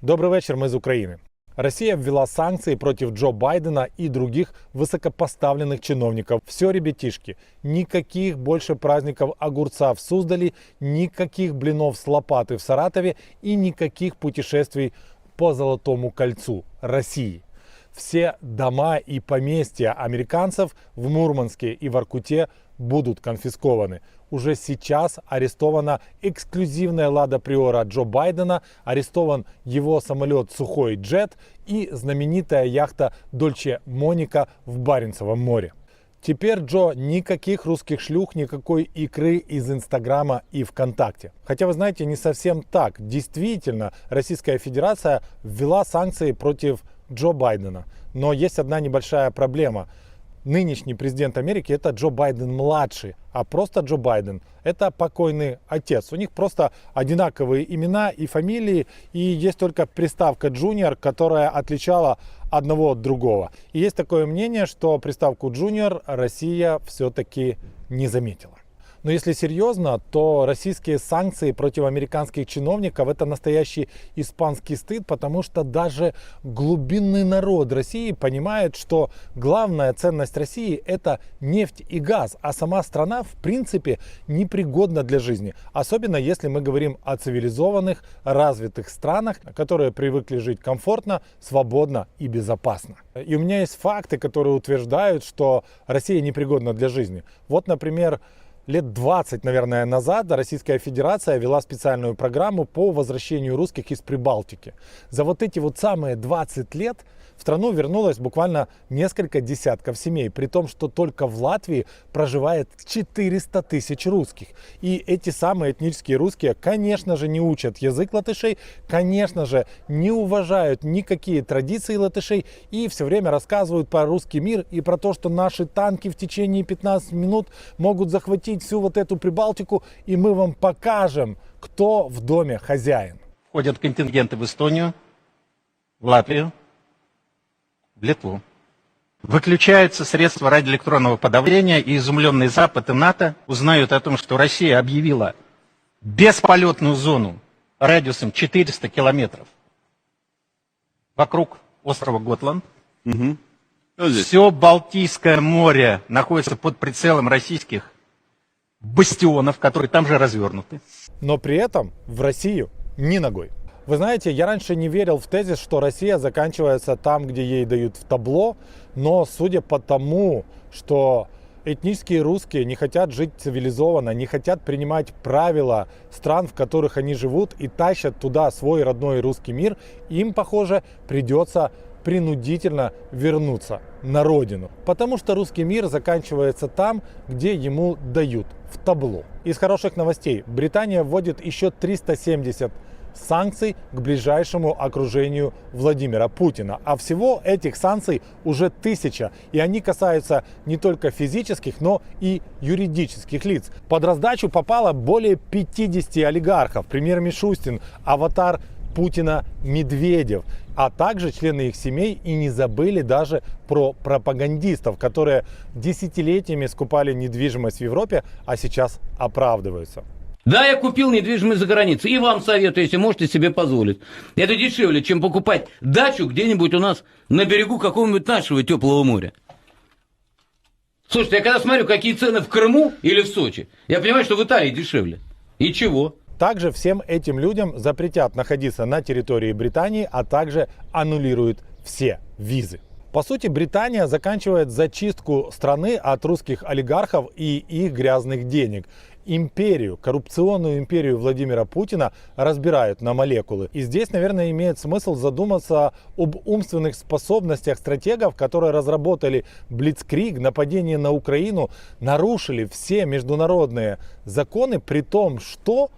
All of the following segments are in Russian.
Добрый вечер, мы из Украины. Россия ввела санкции против Джо Байдена и других высокопоставленных чиновников. Все, ребятишки, никаких больше праздников огурца в Суздале, никаких блинов с лопаты в Саратове и никаких путешествий по Золотому кольцу России. Все дома и поместья американцев в Мурманске и Воркуте будут конфискованы. Уже сейчас арестована эксклюзивная Лада Приора Джо Байдена, арестован его самолет Сухой Джет и знаменитая яхта Дольче Моника в Баренцевом море. Теперь, Джо, никаких русских шлюх, никакой икры из Инстаграма и ВКонтакте. Хотя, вы знаете, не совсем так. Действительно, Российская Федерация ввела санкции против Джо Байдена. Но есть одна небольшая проблема. Нынешний президент Америки — это Джо Байден младший, а просто Джо Байден — это покойный отец. У них просто одинаковые имена и фамилии, и есть только приставка Junior, которая отличала одного от другого. И есть такое мнение, что приставку Junior Россия все-таки не заметила. Но если серьезно, то российские санкции против американских чиновников — это настоящий испанский стыд, потому что даже глубинный народ России понимает, что главная ценность России — это нефть и газ, а сама страна в принципе непригодна для жизни. Особенно если мы говорим о цивилизованных, развитых странах, которые привыкли жить комфортно, свободно и безопасно. И у меня есть факты, которые утверждают, что Россия непригодна для жизни. Вот, например, лет 20, наверное, назад Российская Федерация вела специальную программу по возвращению русских из Прибалтики. За вот эти вот самые 20 лет в страну вернулось буквально несколько десятков семей, при том, что только в Латвии проживает 400 тысяч русских. И эти самые этнические русские, конечно же, не учат язык латышей, конечно же, не уважают никакие традиции латышей и все время рассказывают про русский мир и про то, что наши танки в течение 15 минут могут захватить всю вот эту Прибалтику, и мы вам покажем, кто в доме хозяин. Входят контингенты в Эстонию, в Латвию, в Литву. Выключаются средства радиоэлектронного подавления, и изумленный Запад и НАТО узнают о том, что Россия объявила бесполетную зону радиусом 400 километров вокруг острова Готланд. Все Балтийское море находится под прицелом российских бастионов, которые там же развернуты. Но при этом в Россию ни ногой. Вы знаете, я раньше не верил в тезис, что Россия заканчивается там, где ей дают в табло, но судя по тому, что этнические русские не хотят жить цивилизованно, не хотят принимать правила стран, в которых они живут, и тащат туда свой родной русский мир, им, похоже, придется принудительно вернуться на родину. Потому что русский мир заканчивается там, где ему дают в табло. Из хороших новостей. Британия вводит еще 370 санкций к ближайшему окружению Владимира Путина. А всего этих санкций уже 1000. И они касаются не только физических, но и юридических лиц. Под раздачу попало более 50 олигархов. Премьер Мишустин, аватар Путина Медведев, а также члены их семей, и не забыли даже про пропагандистов, которые десятилетиями скупали недвижимость в Европе, а сейчас оправдываются. Да, я купил недвижимость за границей, и вам советую, если можете себе позволить. Это дешевле, чем покупать дачу где-нибудь у нас на берегу какого-нибудь нашего теплого моря. Слушайте, я когда смотрю, какие цены в Крыму или в Сочи, я понимаю, что в Италии дешевле. И чего? Также всем этим людям запретят находиться на территории Британии, а также аннулируют все визы. По сути, Британия заканчивает зачистку страны от русских олигархов и их грязных денег. Империю, коррупционную империю Владимира Путина разбирают на молекулы. И здесь, наверное, имеет смысл задуматься об умственных способностях стратегов, которые разработали Блицкриг, нападение на Украину, нарушили все международные законы, при том, что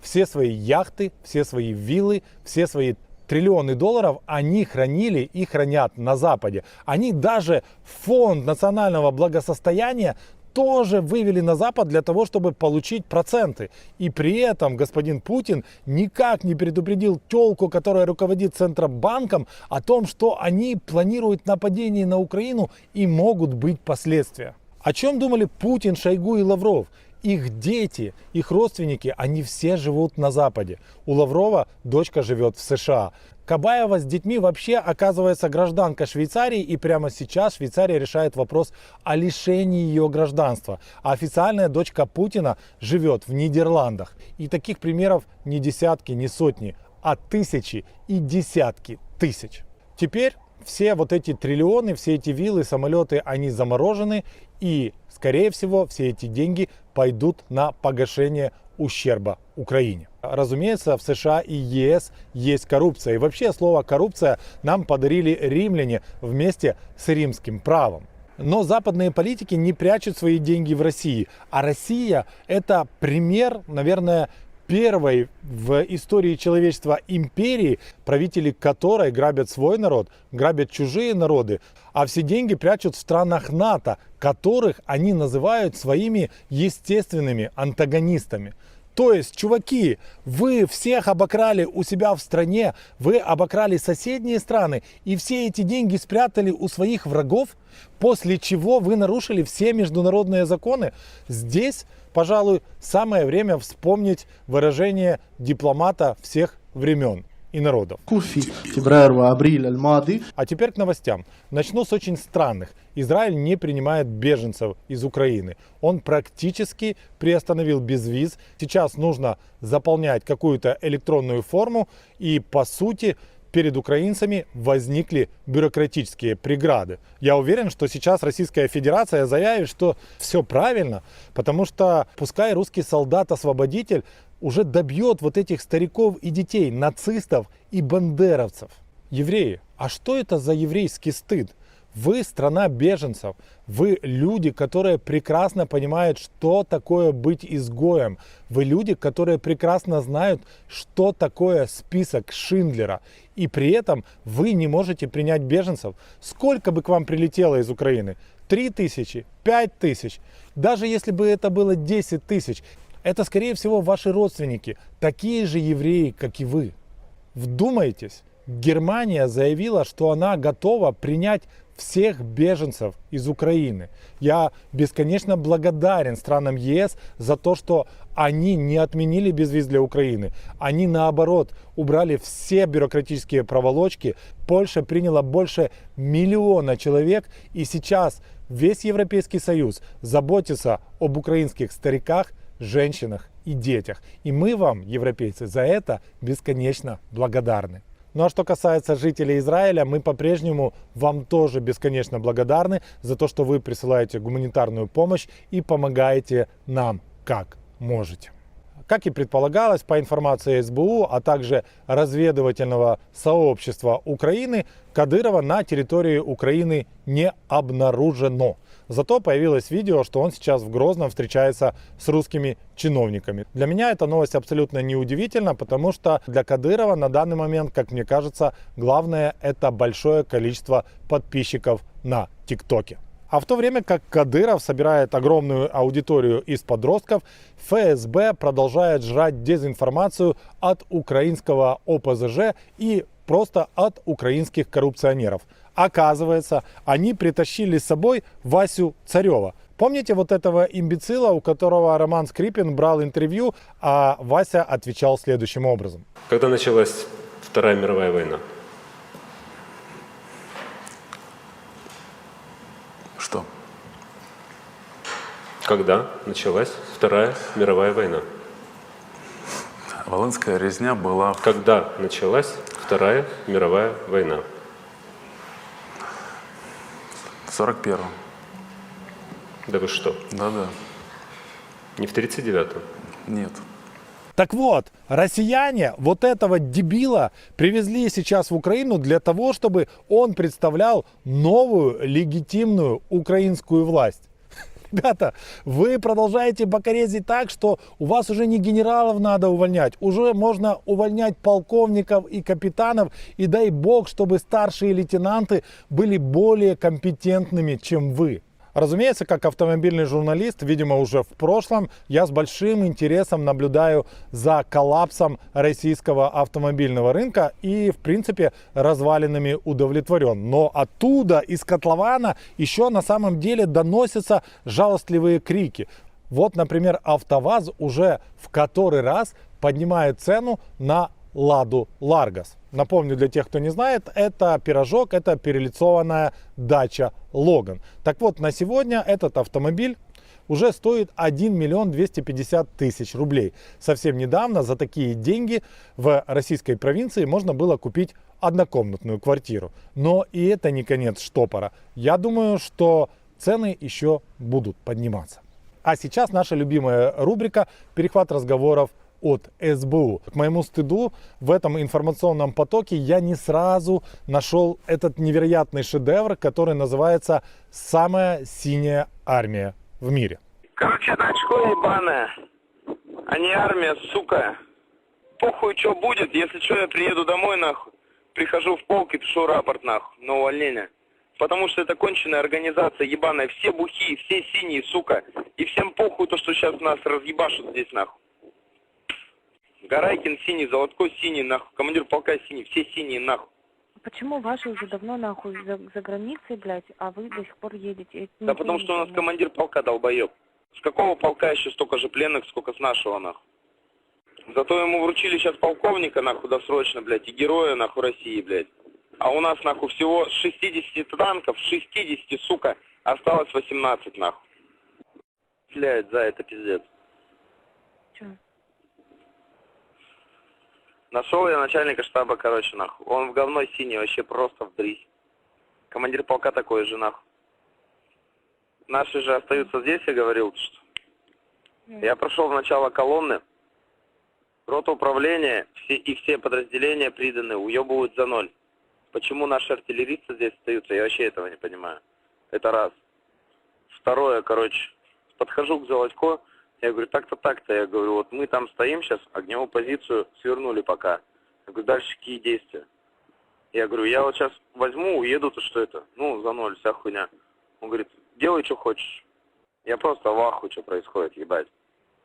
все свои яхты, все свои виллы, все свои триллионы долларов они хранили и хранят на Западе. Они даже фонд национального благосостояния тоже вывели на Запад для того, чтобы получить проценты. И при этом господин Путин никак не предупредил тёлку, которая руководит Центробанком, о том, что они планируют нападение на Украину и могут быть последствия. О чем думали Путин, Шойгу и Лавров? Их дети, их родственники, они все живут на Западе. У Лаврова дочка живет в США. Кабаева с детьми вообще оказывается гражданка Швейцарии, и прямо сейчас Швейцария решает вопрос о лишении ее гражданства. А официальная дочка Путина живет в Нидерландах. И таких примеров не десятки, не сотни, а тысячи и десятки тысяч. Теперь все вот эти триллионы, все эти виллы, самолеты, они заморожены, и, скорее всего, все эти деньги пойдут на погашение ущерба Украине. Разумеется, в США и ЕС есть коррупция. И вообще слово «коррупция» нам подарили римляне вместе с римским правом. Но западные политики не прячут свои деньги в России. А Россия – это пример, наверное, первой в истории человечества империи, правители которой грабят свой народ, грабят чужие народы, а все деньги прячут в странах НАТО, которых они называют своими естественными антагонистами. То есть, чуваки, вы всех обокрали у себя в стране, вы обокрали соседние страны и все эти деньги спрятали у своих врагов, после чего вы нарушили все международные законы. Здесь, пожалуй, самое время вспомнить выражение дипломата всех времен и народов. في فبراير وابريل الماضي. А теперь к новостям. Начну с очень странных. Израиль не принимает беженцев из Украины. Он практически приостановил безвиз. Сейчас нужно заполнять какую-то электронную форму. И по сути перед украинцами возникли бюрократические преграды. Я уверен, что сейчас Российская Федерация заявит, что все правильно, потому что пускай русский солдат-освободитель уже добьет вот этих стариков и детей, нацистов и бандеровцев. Евреи, а что это за еврейский стыд? Вы страна беженцев, вы люди, которые прекрасно понимают, что такое быть изгоем. Вы люди, которые прекрасно знают, что такое список Шиндлера. И при этом вы не можете принять беженцев. Сколько бы к вам прилетело из Украины? 3000, 5000, даже если бы это было 10 тысяч. Это, скорее всего, ваши родственники, такие же евреи, как и вы. Вдумайтесь, Германия заявила, что она готова принять всех беженцев из Украины. Я бесконечно благодарен странам ЕС за то, что они не отменили безвиз для Украины. Они, наоборот, убрали все бюрократические проволочки. Польша приняла больше 1 миллиона человек, и сейчас весь Европейский Союз заботится об украинских стариках, женщинах и детях. И мы вам, европейцы, за это бесконечно благодарны. Ну а что касается жителей Израиля, мы по-прежнему вам тоже бесконечно благодарны за то, что вы присылаете гуманитарную помощь и помогаете нам как можете. Как и предполагалось, по информации СБУ, а также разведывательного сообщества Украины, Кадырова на территории Украины не обнаружено. Зато появилось видео, что он сейчас в Грозном встречается с русскими чиновниками. Для меня эта новость абсолютно неудивительна, потому что для Кадырова на данный момент, как мне кажется, главное это большое количество подписчиков на ТикТоке. А в то время как Кадыров собирает огромную аудиторию из подростков, ФСБ продолжает жрать дезинформацию от украинского ОПЗЖ и просто от украинских коррупционеров. Оказывается, они притащили с собой Васю Царева. Помните вот этого имбецила, у которого Роман Скрипин брал интервью, а Вася отвечал следующим образом. Когда началась Вторая мировая война? Что? Когда началась Вторая мировая война? Волынская резня была в Когда началась Вторая мировая война? 41-м. Да вы что? Да-да. Не в 39-м? Нет. Так вот, россияне вот этого дебила привезли сейчас в Украину для того, чтобы он представлял новую легитимную украинскую власть. Ребята, вы продолжаете бокорезить так, что у вас уже не генералов надо увольнять, уже можно увольнять полковников и капитанов, и дай бог, чтобы старшие лейтенанты были более компетентными, чем вы. Разумеется, как автомобильный журналист, видимо, уже в прошлом, я с большим интересом наблюдаю за коллапсом российского автомобильного рынка и, в принципе, развалинами удовлетворен. Но оттуда, из котлована, еще на самом деле доносятся жалостливые крики. Вот, например, АвтоВАЗ уже в который раз поднимает цену на Ладу Ларгос. Напомню для тех, кто не знает, это пирожок, это перелицованная дача Логан. Так вот, на сегодня этот автомобиль уже стоит 1 миллион 250 тысяч рублей. Совсем недавно за такие деньги в российской провинции можно было купить однокомнатную квартиру. Но и это не конец штопора. Я думаю, что цены еще будут подниматься. А сейчас наша любимая рубрика «Перехват разговоров от СБУ». К моему стыду, в этом информационном потоке я не сразу нашел этот невероятный шедевр, который называется «Самая синяя армия в мире». Короче, это очко ебаное, а не армия, сука. Похуй, что будет, если что, я приеду домой, нахуй. Прихожу в полк и пишу рапорт, нахуй, на увольнение. Потому что это конченая организация ебаная. Все бухие, все синие, сука. И всем похуй то, что сейчас нас разъебашут здесь, нахуй. Гарайкин синий, Золоткой синий, нахуй. Командир полка синий, все синие, нахуй. Почему ваши уже давно нахуй за границей, блядь, а вы до сих пор едете? Это Да потому что у нас командир полка долбоеб. С какого полка еще столько же пленных, сколько с нашего, нахуй? Зато ему вручили сейчас полковника, нахуй, досрочно, блядь, и героя, нахуй, России, блядь. А у нас, нахуй, всего с 60 танков, 60, сука, осталось 18, нахуй. Блядь, за это пиздец. Чё? Нашел я начальника штаба, короче, нахуй. Он в говно синий, вообще просто вдрись. Командир полка такой же, нахуй. Наши же остаются здесь, я говорил, что... Я прошел в начало колонны. Рота управления и все подразделения приданы, уебывают за ноль. Почему наши артиллеристы здесь остаются, я вообще этого не понимаю. Это раз. Второе, короче, подхожу к Золотько, я говорю, так-то, так-то. Я говорю, вот мы там стоим сейчас, огневую позицию свернули пока. Я говорю, дальше какие действия? Я говорю, я вот сейчас возьму, уеду, то что это? Ну, за ноль, вся хуйня. Он говорит, делай, что хочешь. Я просто в ахуе, что происходит, ебать.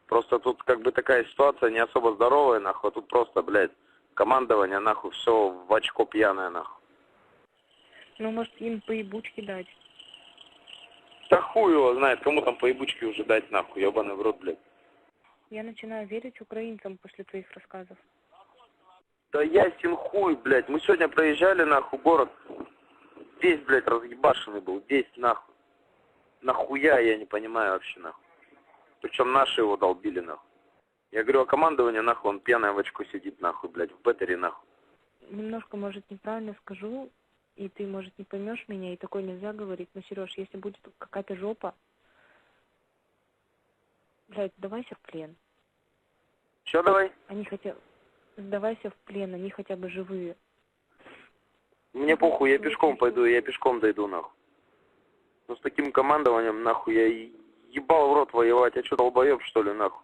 Просто тут как бы такая ситуация не особо здоровая, нахуй. Тут просто, блядь, командование, нахуй, все в очко пьяное, нахуй. Ну, может, им по ебучке дать. Да хуй его знает, кому там по ебучке уже дать, нахуй, ебаный в рот, блядь. Я начинаю верить украинцам после твоих рассказов. Да ясен хуй, блядь. Мы сегодня проезжали, нахуй, город. Весь, блядь, разъебашенный был. Весь, нахуй. Нахуя, я не понимаю вообще, нахуй. Причем наши его долбили, нахуй. Я говорю, а командование, нахуй, он пьяное в очко сидит, нахуй, блядь, в беттере, нахуй. Немножко, может, неправильно скажу, и ты, может, не поймешь меня, и такое нельзя говорить. Но, Сереж, если будет какая-то жопа, блядь, сдавайся в плен. Че давай? Они хотя... Сдавайся в плен, они хотя бы живые. Мне похуй, я пешком пойду, я пешком дойду, нахуй. Но с таким командованием, нахуй, я ебал в рот воевать. А что, долбоеб, что ли, нахуй?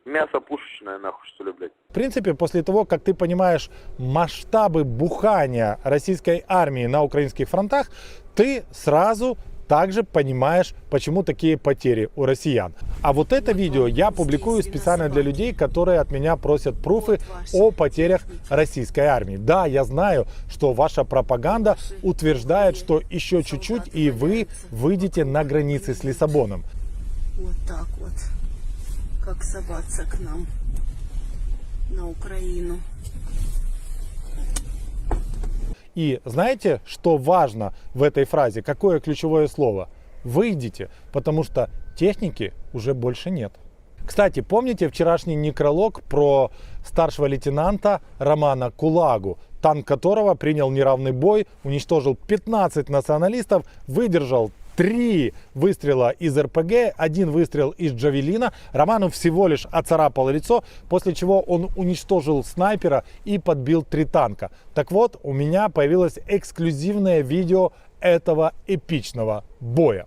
Мясо пушечное, нахуй, что ли, блядь? В принципе, после того, как ты понимаешь масштабы бухания российской армии на украинских фронтах, ты сразу также понимаешь, почему такие потери у россиян. А вот это видео я публикую специально для людей, которые от меня просят пруфы о потерях российской армии. Да, я знаю, что ваша пропаганда утверждает, что еще чуть-чуть и вы выйдете на границы с Лиссабоном. Вот так вот, как соваться к нам на Украину. И знаете, что важно в этой фразе? Какое ключевое слово? Выйдите, потому что техники уже больше нет. Кстати, помните вчерашний некролог про старшего лейтенанта Романа Кулагу, танк которого принял неравный бой, уничтожил 15 националистов, выдержал 3 выстрела из РПГ, 1 выстрел из Джавелина. Роману всего лишь оцарапало лицо, после чего он уничтожил снайпера и подбил 3 танка. Так вот, у меня появилось эксклюзивное видео этого эпичного боя.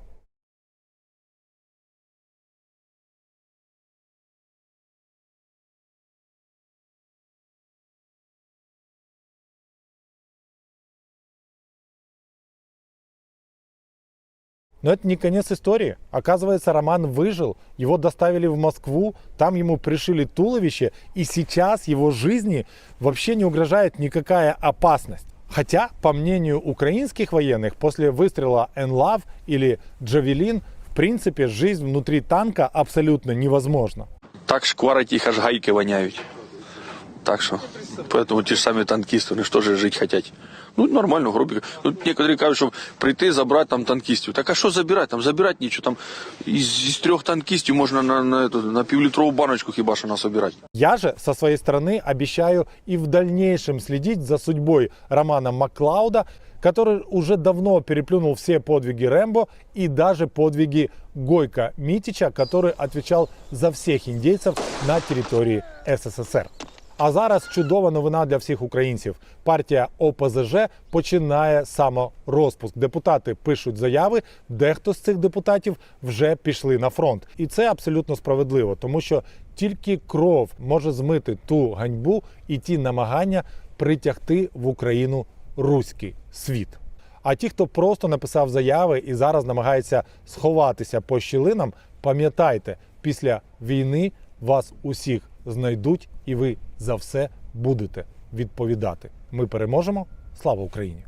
Но это не конец истории. Оказывается, Роман выжил, его доставили в Москву, там ему пришили туловище, и сейчас его жизни вообще не угрожает никакая опасность. Хотя, по мнению украинских военных, после выстрела Энлав или Джавелин В принципе, жизнь внутри танка абсолютно невозможна. Так шкварить їх, аж гайки воняють. Так що, поэтому ті ж самі танкісти, вони ж теж жити хочуть. Ну, нормально, грубо. Тут некоторі кажуть, що прийти, забрати там танкістів. Так а що забирати? Там забирати нічого. Там із 3 танкістів можна на півлітрову баночку хіба що насобирати. Я же со своей стороны обещаю и в дальнейшем следить за судьбой Романа Маклауда, который уже давно переплюнул все подвиги Рэмбо и даже подвиги Гойко Митича, который отвечал за всех индейцев на территории СССР. А зараз чудова новина для всіх українців. Партія ОПЗЖ починає саморозпуск. Депутати пишуть заяви, дехто з цих депутатів вже пішли на фронт. І це абсолютно справедливо, тому що тільки кров може змити ту ганьбу і ті намагання притягти в Україну руський світ. А ті, хто просто написав заяви і зараз намагається сховатися по щілинам, пам'ятайте, після війни вас усіх знайдуть і ви за все будете відповідати. Ми переможемо. Слава Україні!